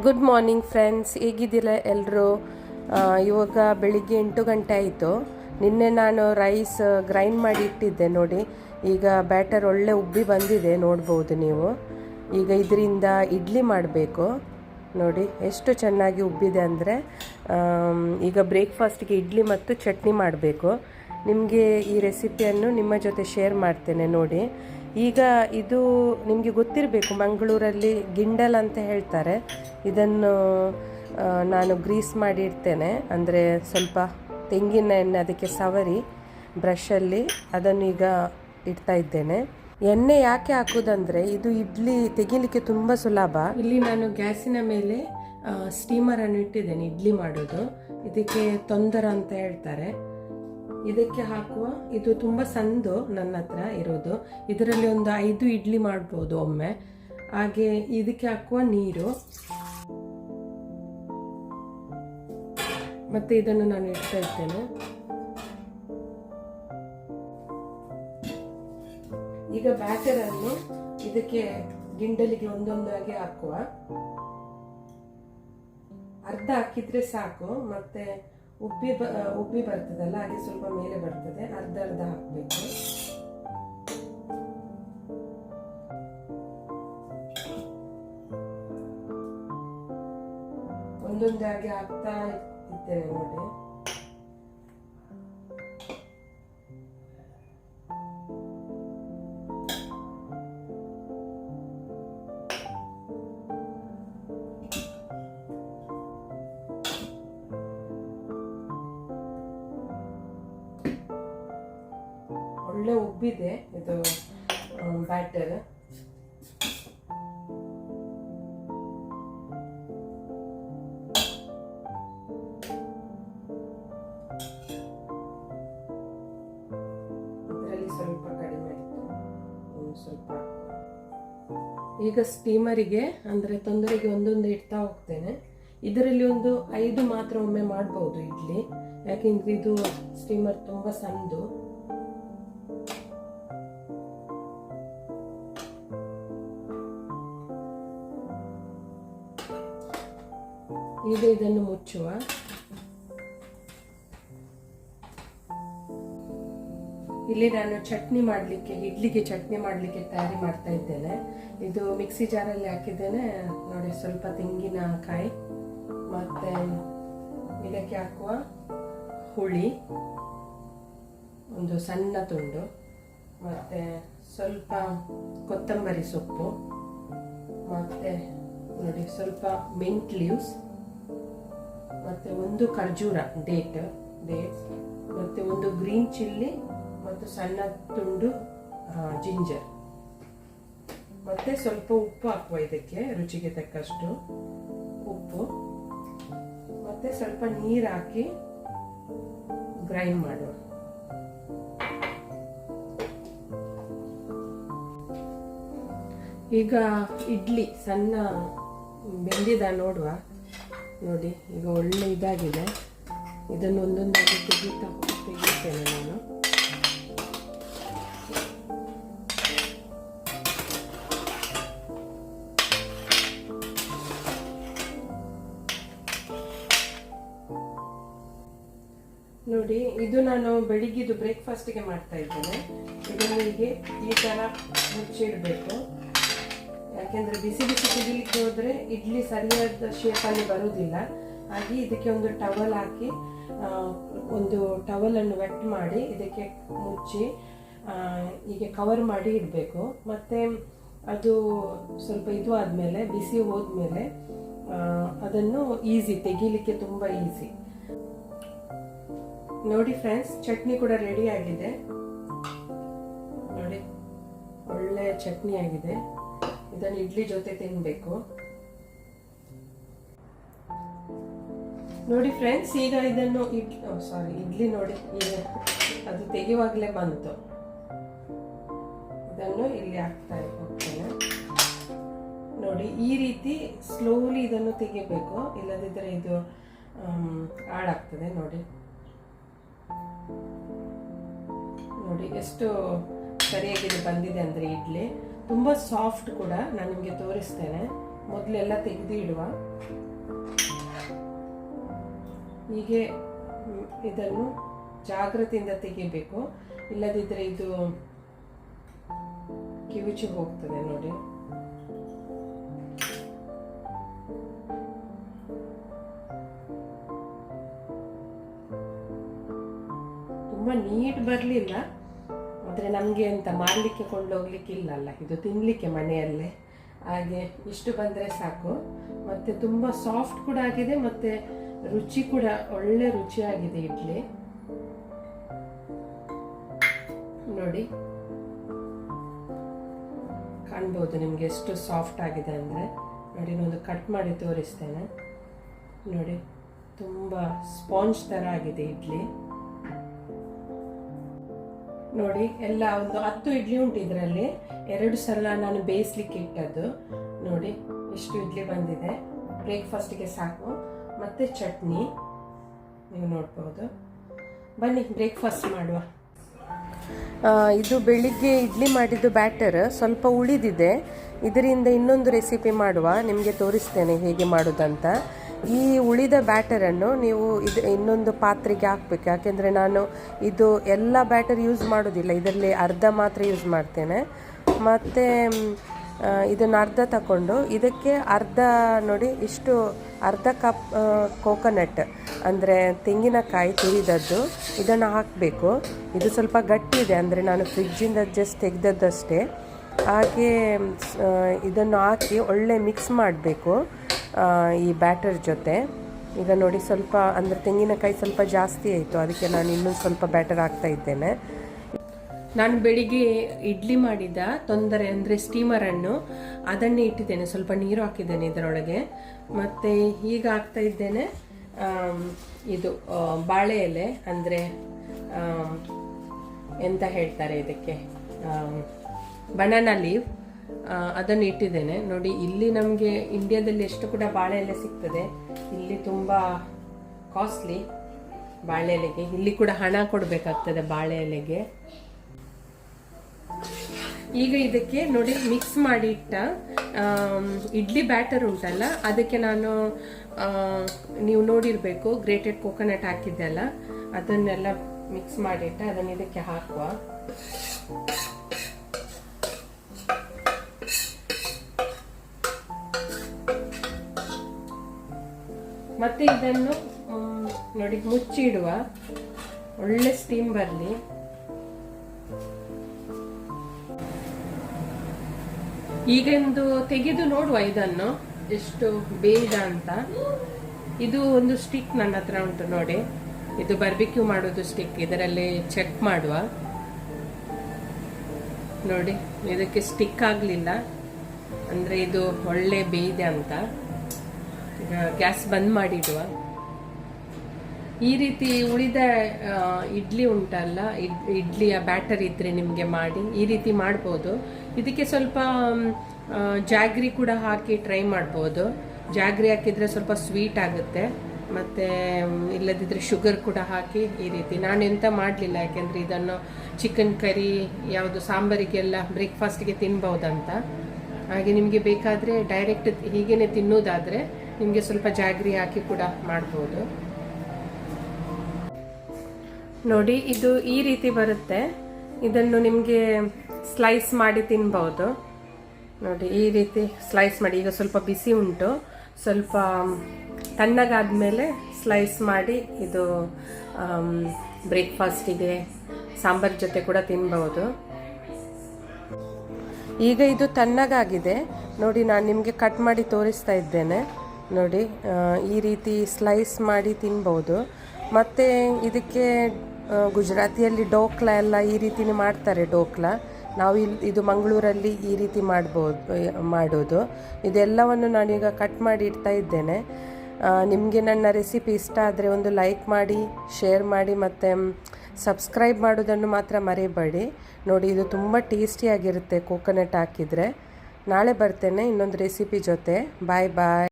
Good morning friends, ಹೇಗಿದ್ದೀರ ಎಲ್ಲರೂ? ಇವಾಗ ಬೆಳಿಗ್ಗೆ 8 ಗಂಟೆ ಆಯಿತು. ನಿನ್ನೆ ನಾನು ರೈಸ್ ಗ್ರೈಂಡ್ ಮಾಡಿ ಇಟ್ಟಿದ್ದೆ ನೋಡಿ. ಈಗ ಬ್ಯಾಟರ್ ಒಳ್ಳೆ ಉಬ್ಬಿ ಬಂದಿದೆ, ನೋಡ್ಬೋದು ನೀವು. ಈಗ ಇದರಿಂದ ಇಡ್ಲಿ ಮಾಡಬೇಕು ನೋಡಿ, ಎಷ್ಟು ಚೆನ್ನಾಗಿ ಉಬ್ಬಿದೆ ಅಂದರೆ. ಈಗ ಬ್ರೇಕ್ಫಾಸ್ಟ್ಗೆ ಇಡ್ಲಿ ಮತ್ತು ಚಟ್ನಿ ಮಾಡಬೇಕು. ನಿಮಗೆ ಈ ರೆಸಿಪಿಯನ್ನು ನಿಮ್ಮ ಜೊತೆ ಶೇರ್ ಮಾಡ್ತೇನೆ ನೋಡಿ. ಈಗ ಇದು ನಿಮಗೆ ಗೊತ್ತಿರಬೇಕು, ಮಂಗಳೂರಲ್ಲಿ ಗಿಂಡಲ್ ಅಂತ ಹೇಳ್ತಾರೆ. ಇದನ್ನು ನಾನು ಗ್ರೀಸ್ ಮಾಡಿ ಇಡ್ತೇನೆ, ಅಂದರೆ ಸ್ವಲ್ಪ ತೆಂಗಿನ ಎಣ್ಣೆ ಅದಕ್ಕೆ ಸವರಿ ಬ್ರಷಲ್ಲಿ ಅದನ್ನು ಈಗ ಇಡ್ತಾ ಇದ್ದೇನೆ. ಎಣ್ಣೆ ಯಾಕೆ ಹಾಕೋದಂದರೆ ಇದು ಇಡ್ಲಿ ತೆಗಿಲಿಕ್ಕೆ ತುಂಬ ಸುಲಭ. ಇಲ್ಲಿ ನಾನು ಗ್ಯಾಸಿನ ಮೇಲೆ ಸ್ಟೀಮರನ್ನು ಇಟ್ಟಿದ್ದೇನೆ ಇಡ್ಲಿ ಮಾಡೋದು. ಇದಕ್ಕೆ ತೊಂದರ ಅಂತ ಹೇಳ್ತಾರೆ. ಇದಕ್ಕೆ ಹಾಕುವ, ಇದು ತುಂಬ ಸಣ್ಣದು ನನ್ನ ಹತ್ರ ಇರೋದು. ಇದರಲ್ಲಿ ಒಂದು 5 ಇಡ್ಲಿ ಮಾಡ್ಬೋದು ಒಮ್ಮೆ. ಹಾಗೆ ಇದಕ್ಕೆ ಹಾಕುವ ನೀರು, ಮತ್ತೆ ಇದನ್ನು ನಾನು ಇಡ್ತಾ ಇದ್ದೇನೆ. ಈಗ ಬ್ಯಾಟರ್ ಅನ್ನು ಇದಕ್ಕೆ ಗಿಂಡಲಿಗೆ ಒಂದೊಂದಾಗಿ ಹಾಕುವ. ಅರ್ಧ ಹಾಕಿದ್ರೆ ಸಾಕು, ಮತ್ತೆ ಉಬ್ಬಿ ಬರ್ತದಲ್ಲ, ಹಾಗೆ ಸ್ವಲ್ಪ ಮೇಲೆ ಬರ್ತದೆ. ಅರ್ಧ ಹಾಕಬೇಕು. ಒಂದೊಂದಾಗಿ ಹಾಕ್ತಾ ಇದ್ದೇನೆ ನೋಡಿ. ಒಳ್ಳೆ ಉಬ್ಬಿದೆ ಇದು ಬ್ಯಾಟರ್. ಇದರಲ್ಲಿ ಸ್ವಲ್ಪ ಕಡಿಮೆ ಆಯಿತು, ಸ್ವಲ್ಪ. ಈಗ ಸ್ಟೀಮರಿಗೆ ಅಂದರೆ ತೊಂದರೆಗೆ ಒಂದೊಂದು ಇಡ್ತಾ ಹೋಗ್ತೇನೆ. ಇದರಲ್ಲಿ ಒಂದು 5 ಮಾತ್ರ ಒಮ್ಮೆ ಮಾಡ್ಬೋದು ಇಡ್ಲಿ, ಯಾಕೆಂದ್ರೆ ಇದು ಸ್ಟೀಮರ್ ತುಂಬ ಸಣ್ಣದು. ಈಗ ಇದನ್ನು ಮುಚ್ಚುವ. ಇಲ್ಲಿ ನಾನು ಚಟ್ನಿ ಮಾಡಲಿಕ್ಕೆ, ಇಡ್ಲಿಗೆ ಚಟ್ನಿ ಮಾಡಲಿಕ್ಕೆ ತಯಾರಿ ಮಾಡ್ತಾ ಇದ್ದೇನೆ. ಇದು ಮಿಕ್ಸಿ ಜಾರಲ್ಲಿ ಹಾಕಿದ್ದೇನೆ ನೋಡಿ. ಸ್ವಲ್ಪ ತೆಂಗಿನಕಾಯಿ, ಮತ್ತೆ ಇದಕ್ಕೆ ಹಾಕುವ ಹುಳಿ ಒಂದು ಸಣ್ಣ ತುಂಡು, ಮತ್ತೆ ಸ್ವಲ್ಪ ಕೊತ್ತಂಬರಿ ಸೊಪ್ಪು, ಮತ್ತೆ ನೋಡಿ ಸ್ವಲ್ಪ ಮಿಂಟ್ ಲೀವ್ಸ್, ಮತ್ತೆ ಒಂದು ಖರ್ಜೂರ ಡೇಟ್ಸ್, ಮತ್ತೆ ಒಂದು ಗ್ರೀನ್ ಚಿಲ್ಲಿ, ಮತ್ತು ಸಣ್ಣ ತುಂಡು ಜಿಂಜರ್, ಮತ್ತೆ ಸ್ವಲ್ಪ ಉಪ್ಪು ಹಾಕುವ. ಇದಕ್ಕೆ ರುಚಿಗೆ ತಕ್ಕಷ್ಟು ಉಪ್ಪು, ಮತ್ತೆ ಸ್ವಲ್ಪ ನೀರು ಹಾಕಿ ಗ್ರೈಂಡ್ ಮಾಡುವ. ಈಗ ಇಡ್ಲಿ ಸಣ್ಣ ಬೆಂದಿದ ನೋಡುವ ನೋಡಿ. ಈಗ ಒಳ್ಳೆ ಇದಾಗಿದೆ. ಇದನ್ನು ಒಂದೊಂದಾಗಿ ತೆಗಿತೇನೆ ನಾನು. ನೋಡಿ, ಇದು ನಾನು ಬೆಳಿಗ್ಗೆದು ಬ್ರೇಕ್ಫಾಸ್ಟ್ಗೆ ಮಾಡ್ತಾ ಇದ್ದೇನೆ. ಇದನ್ನು ಹೀಗೆ ಈ ಥರ ಮುಚ್ಚಿಡಬೇಕು, ಯಾಕೆಂದ್ರೆ ಬಿಸಿ ಬಿಸಿ ತೆಗಿಲಿಕ್ಕೆ ಹೋದ್ರೆ ಇಡ್ಲಿ ಸರಿಯಾದ ಶೇಪಲ್ಲಿ ಬರುವುದಿಲ್ಲ. ಹಾಗೆ ಇದಕ್ಕೆ ಒಂದು ಟವಲ್ ಹಾಕಿ, ಒಂದು ಟವಲನ್ನು ವೆಟ್ ಮಾಡಿ ಇದಕ್ಕೆ ಮುಚ್ಚಿ ಹೀಗೆ ಕವರ್ ಮಾಡಿ ಇಡಬೇಕು. ಮತ್ತೆ ಅದು ಸ್ವಲ್ಪ ಇದು ಆದಮೇಲೆ, ಬಿಸಿ ಹೋದ್ಮೇಲೆ ಅದನ್ನು ಈಸಿ ತೆಗಿಲಿಕ್ಕೆ ತುಂಬ ಈಸಿ. ನೋಡಿ ಫ್ರೆಂಡ್ಸ್, ಚಟ್ನಿ ಕೂಡ ರೆಡಿ ಆಗಿದೆ ನೋಡಿ. ಒಳ್ಳೆ ಚಟ್ನಿ ಆಗಿದೆ. ಇದನ್ನು ಇಡ್ಲಿ ಜೊತೆ ತಿನ್ಬೇಕು ನೋಡಿ ಫ್ರೆಂಡ್ಸ್. ಈಗ ಇದನ್ನು ಇಡ್ಲಿ ನೋಡಿ, ಈಗ ಅದು ತೆಗೆಯುವಾಗಲೇ ಬಂತು. ಇದನ್ನು ಇಲ್ಲಿ ಹಾಕ್ತಾ ಹೋಗ್ತೇನೆ ನೋಡಿ. ಈ ರೀತಿ ಸ್ಲೋಲಿ ಇದನ್ನು ತೆಗಿಬೇಕು, ಇಲ್ಲದಿದ್ದರೆ ಇದು ಹಾಳಾಗ್ತದೆ ನೋಡಿ. ನೋಡಿ ಎಷ್ಟು ಸರಿಯಾಗಿ ಬಂದಿದೆ ಅಂದರೆ ಇಡ್ಲಿ. ತುಂಬ ಸಾಫ್ಟ್ ಕೂಡ. ನಾನು ನಿಮಗೆ ತೋರಿಸ್ತೇನೆ ಮೊದಲೆಲ್ಲ ತೆಗೆದು ಇಡುವ. ಹೀಗೆ ಇದನ್ನು ಜಾಗ್ರತೆಯಿಂದ ತೆಗಿಬೇಕು, ಇಲ್ಲದಿದ್ದರೆ ಇದು ಕಿವುಚಿ ಹೋಗ್ತದೆ ನೋಡಿ. ತುಂಬ ನೀಟ್ ಬರಲಿಲ್ಲ, ಆದರೆ ನಮಗೆ ಅಂತ ಮಾರಲಿಕ್ಕೆ ಕೊಂಡೋಗ್ಲಿಕ್ಕೆ ಇಲ್ಲಲ್ಲ, ಇದು ತಿನ್ನಲಿಕ್ಕೆ ಮನೆಯಲ್ಲೇ. ಹಾಗೆ ಇಷ್ಟು ಬಂದರೆ ಸಾಕು. ಮತ್ತು ತುಂಬ ಸಾಫ್ಟ್ ಕೂಡ ಆಗಿದೆ, ಮತ್ತು ರುಚಿ ಕೂಡ ಒಳ್ಳೆ ರುಚಿಯಾಗಿದೆ ಇಡ್ಲಿ ನೋಡಿ. ಕಾಣ್ಬೋದು ನಿಮಗೆ ಎಷ್ಟು ಸಾಫ್ಟ್ ಆಗಿದೆ ಅಂದರೆ. ನೋಡಿ, ಒಂದು ಕಟ್ ಮಾಡಿ ತೋರಿಸ್ತೇನೆ ನೋಡಿ. ತುಂಬ ಸ್ಪಾಂಜ್ ಥರ ಆಗಿದೆ ಇಡ್ಲಿ ನೋಡಿ. ಎಲ್ಲ ಒಂದು 10 ಇಡ್ಲಿ ಉಂಟು ಇದರಲ್ಲಿ. 2 ಸಲ ನಾನು ಬೇಯಿಸ್ಲಿಕ್ಕೆ ಇಟ್ಟದ್ದು ನೋಡಿ. ಇಷ್ಟು ಇಡ್ಲಿ ಬಂದಿದೆ, ಬ್ರೇಕ್ಫಾಸ್ಟಿಗೆ ಸಾಕು. ಮತ್ತು ಚಟ್ನಿ ನೀವು ನೋಡ್ಬೋದು. ಬನ್ನಿ ಬ್ರೇಕ್ಫಾಸ್ಟ್ ಮಾಡುವ. ಇದು ಬೆಳಿಗ್ಗೆ ಇಡ್ಲಿ ಮಾಡಿದ್ದು ಬ್ಯಾಟರ್ ಸ್ವಲ್ಪ ಉಳಿದಿದೆ, ಇದರಿಂದ ಇನ್ನೊಂದು ರೆಸಿಪಿ ಮಾಡುವ, ನಿಮಗೆ ತೋರಿಸ್ತೇನೆ ಹೇಗೆ ಮಾಡೋದಂತ. ಈ ಉಳಿದ ಬ್ಯಾಟರನ್ನು ನೀವು ಇನ್ನೊಂದು ಪಾತ್ರೆಗೆ ಹಾಕಬೇಕು, ಯಾಕೆಂದರೆ ನಾನು ಇದು ಎಲ್ಲ ಬ್ಯಾಟರ್ ಯೂಸ್ ಮಾಡೋದಿಲ್ಲ, ಇದರಲ್ಲಿ ಅರ್ಧ ಮಾತ್ರ ಯೂಸ್ ಮಾಡ್ತೇನೆ. ಮತ್ತು ಇದನ್ನು ಅರ್ಧ ತಗೊಂಡು ಇದಕ್ಕೆ ಅರ್ಧ ನೋಡಿ, ಇಷ್ಟು ಅರ್ಧ ಕಪ್ ಕೋಕೋನಟ್ ಅಂದರೆ ತೆಂಗಿನಕಾಯಿ ತುರಿದದ್ದು ಇದನ್ನು ಹಾಕಬೇಕು. ಇದು ಸ್ವಲ್ಪ ಗಟ್ಟಿ ಇದೆ, ಅಂದರೆ ನಾನು ಫ್ರಿಜ್ಜಿಂದ ಜಸ್ಟ್ ತೆಗೆದದ್ದಷ್ಟೇ. ಹಾಗೆ ಇದನ್ನು ಹಾಕಿ ಒಳ್ಳೆ ಮಿಕ್ಸ್ ಮಾಡಬೇಕು ಈ ಬ್ಯಾಟರ್ ಜೊತೆ. ಈಗ ನೋಡಿ, ಸ್ವಲ್ಪ ಅಂದರೆ ತೆಂಗಿನಕಾಯಿ ಸ್ವಲ್ಪ ಜಾಸ್ತಿ ಆಯಿತು, ಅದಕ್ಕೆ ನಾನು ಇನ್ನೊಂದು ಸ್ವಲ್ಪ ಬ್ಯಾಟರ್ ಹಾಕ್ತಾ ಇದ್ದೇನೆ. ನಾನು ಬೆಳಿಗ್ಗೆ ಇಡ್ಲಿ ಮಾಡಿದ ತೊಂದರೆ ಅಂದರೆ ಸ್ಟೀಮರನ್ನು ಅದನ್ನೇ ಇಟ್ಟಿದ್ದೇನೆ, ಸ್ವಲ್ಪ ನೀರು ಹಾಕಿದ್ದೇನೆ ಇದರೊಳಗೆ. ಮತ್ತು ಈಗ ಹಾಕ್ತಾ ಇದ್ದೇನೆ ಇದು ಬಾಳೆ ಎಲೆ, ಅಂದರೆ ಎಂತ ಹೇಳ್ತಾರೆ ಇದಕ್ಕೆ, ಬನಾನಾ ಲೀವ್, ಅದನ್ನು ಇಟ್ಟಿದ್ದೇನೆ ನೋಡಿ. ಇಲ್ಲಿ ನಮಗೆ ಇಂಡಿಯಾದಲ್ಲಿ ಎಷ್ಟು ಕೂಡ ಬಾಳೆ ಎಲೆ ಸಿಗ್ತದೆ, ಇಲ್ಲಿ ತುಂಬ ಕಾಸ್ಟ್ಲಿ ಬಾಳೆ ಎಲೆಗೆ. ಇಲ್ಲಿ ಕೂಡ ಹಣ ಕೊಡಬೇಕಾಗ್ತದೆ ಬಾಳೆ ಎಲೆಗೆ. ಈಗ ಇದಕ್ಕೆ ನೋಡಿ ಮಿಕ್ಸ್ ಮಾಡಿ ಇಟ್ಟ ಇಡ್ಲಿ ಬ್ಯಾಟರ್ ಉಂಟಲ್ಲ, ಅದಕ್ಕೆ ನಾನು ನೀವು ನೋಡಿರಬೇಕು ಗ್ರೇಟೆಡ್ ಕೋಕೋನಟ್ ಹಾಕಿದ್ದೆಲ್ಲ, ಅದನ್ನೆಲ್ಲ ಮಿಕ್ಸ್ ಮಾಡಿಟ್ಟ ಅದನ್ನು ಇದಕ್ಕೆ ಹಾಕುವ. ಮತ್ತೆ ಇದನ್ನು ನೋಡಿ ಮುಚ್ಚಿಡುವ, ಒಳ್ಳೆ ಸ್ಟೀಮ್ ಬರಲಿ. ಈಗೊಂದು ತೆಗೆದು ನೋಡುವ ಇದನ್ನು ಎಷ್ಟು ಬೇಯ್ದ ಅಂತ. ಇದು ಒಂದು ಸ್ಟಿಕ್ ನನ್ನ ಹತ್ರ ಉಂಟು ನೋಡಿ, ಇದು ಬಾರ್ಬಿಕ್ಯೂ ಮಾಡೋದು ಸ್ಟಿಕ್, ಇದರಲ್ಲಿ ಚೆಕ್ ಮಾಡುವ ನೋಡಿ. ಇದಕ್ಕೆ ಸ್ಟಿಕ್ ಆಗಲಿಲ್ಲ ಅಂದರೆ ಇದು ಒಳ್ಳೆ ಬೇಯ್ದೆ ಅಂತ. ಈಗ ಗ್ಯಾಸ್ ಬಂದ್ ಮಾಡಿಡುವ. ಈ ರೀತಿ ಉಳಿದ ಇಡ್ಲಿ ಉಂಟಲ್ಲ, ಇಡ್ಲಿಯ ಬ್ಯಾಟರ್ ಇದ್ರೆ ನಿಮಗೆ ಮಾಡಿ ಈ ರೀತಿ ಮಾಡ್ಬೋದು. ಇದಕ್ಕೆ ಸ್ವಲ್ಪ ಜಾಗ್ರಿ ಕೂಡ ಹಾಕಿ ಟ್ರೈ ಮಾಡ್ಬೋದು. ಜಾಗ್ರಿ ಹಾಕಿದರೆ ಸ್ವಲ್ಪ ಸ್ವೀಟ್ ಆಗುತ್ತೆ, ಮತ್ತು ಇಲ್ಲದಿದ್ದರೆ ಶುಗರ್ ಕೂಡ ಹಾಕಿ ಈ ರೀತಿ. ನಾನು ಎಂತ ಮಾಡಲಿಲ್ಲ, ಯಾಕೆಂದರೆ ಇದನ್ನು ಚಿಕನ್ ಕರಿ ಯಾವುದು ಸಾಂಬಾರಿಗೆಲ್ಲ ಬ್ರೇಕ್ಫಾಸ್ಟ್ಗೆ ತಿನ್ಬೋದಂತ. ಹಾಗೆ ನಿಮಗೆ ಬೇಕಾದರೆ ಡೈರೆಕ್ಟ್ ಹೀಗೇ ತಿನ್ನೋದಾದರೆ ನಿಮಗೆ ಸ್ವಲ್ಪ ಜಾಗ್ರಿ ಹಾಕಿ ಕೂಡ ಮಾಡ್ಬೋದು ನೋಡಿ. ಇದು ಈ ರೀತಿ ಬರುತ್ತೆ, ಇದನ್ನು ನಿಮಗೆ ಸ್ಲೈಸ್ ಮಾಡಿ ತಿನ್ಬೋದು ನೋಡಿ. ಈ ರೀತಿ ಸ್ಲೈಸ್ ಮಾಡಿ, ಈಗ ಸ್ವಲ್ಪ ಬಿಸಿ ಉಂಟು, ಸ್ವಲ್ಪ ತಣ್ಣಗಾದ್ಮೇಲೆ ಸ್ಲೈಸ್ ಮಾಡಿ ಇದು ಬ್ರೇಕ್ಫಾಸ್ಟಿಗೆ ಸಾಂಬಾರ್ ಜೊತೆ ಕೂಡ ತಿನ್ಬೋದು. ಈಗ ಇದು ತಣ್ಣಗಾಗಿದೆ ನೋಡಿ, ನಾನು ನಿಮಗೆ ಕಟ್ ಮಾಡಿ ತೋರಿಸ್ತಾ ಇದ್ದೇನೆ ನೋಡಿ. ಈ ರೀತಿ ಸ್ಲೈಸ್ ಮಾಡಿ ತಿನ್ಬೋದು. ಮತ್ತು ಇದಕ್ಕೆ ಗುಜರಾತಿಯಲ್ಲಿ ಡೋಕ್ಲಾ ಎಲ್ಲ ಈ ರೀತಿನೇ ಮಾಡ್ತಾರೆ. ಡೋಕ್ಲಾ ನಾವು ಇದು ಮಂಗಳೂರಲ್ಲಿ ಈ ರೀತಿ ಮಾಡೋದು. ಇದೆಲ್ಲವನ್ನು ನಾನೀಗ ಕಟ್ ಮಾಡಿ ಇಡ್ತಾ ಇದ್ದೇನೆ. ನಿಮಗೆ ನನ್ನ ರೆಸಿಪಿ ಇಷ್ಟ ಆದರೆ ಒಂದು ಲೈಕ್ ಮಾಡಿ, ಶೇರ್ ಮಾಡಿ, ಮತ್ತು ಸಬ್ಸ್ಕ್ರೈಬ್ ಮಾಡೋದನ್ನು ಮಾತ್ರ ಮರೆಯಬೇಡಿ ನೋಡಿ. ಇದು ತುಂಬ ಟೇಸ್ಟಿಯಾಗಿರುತ್ತೆ ಕೋಕೋನಟ್ ಹಾಕಿದರೆ. ನಾಳೆ ಬರ್ತೇನೆ ಇನ್ನೊಂದು ರೆಸಿಪಿ ಜೊತೆ. ಬಾಯ್ ಬಾಯ್.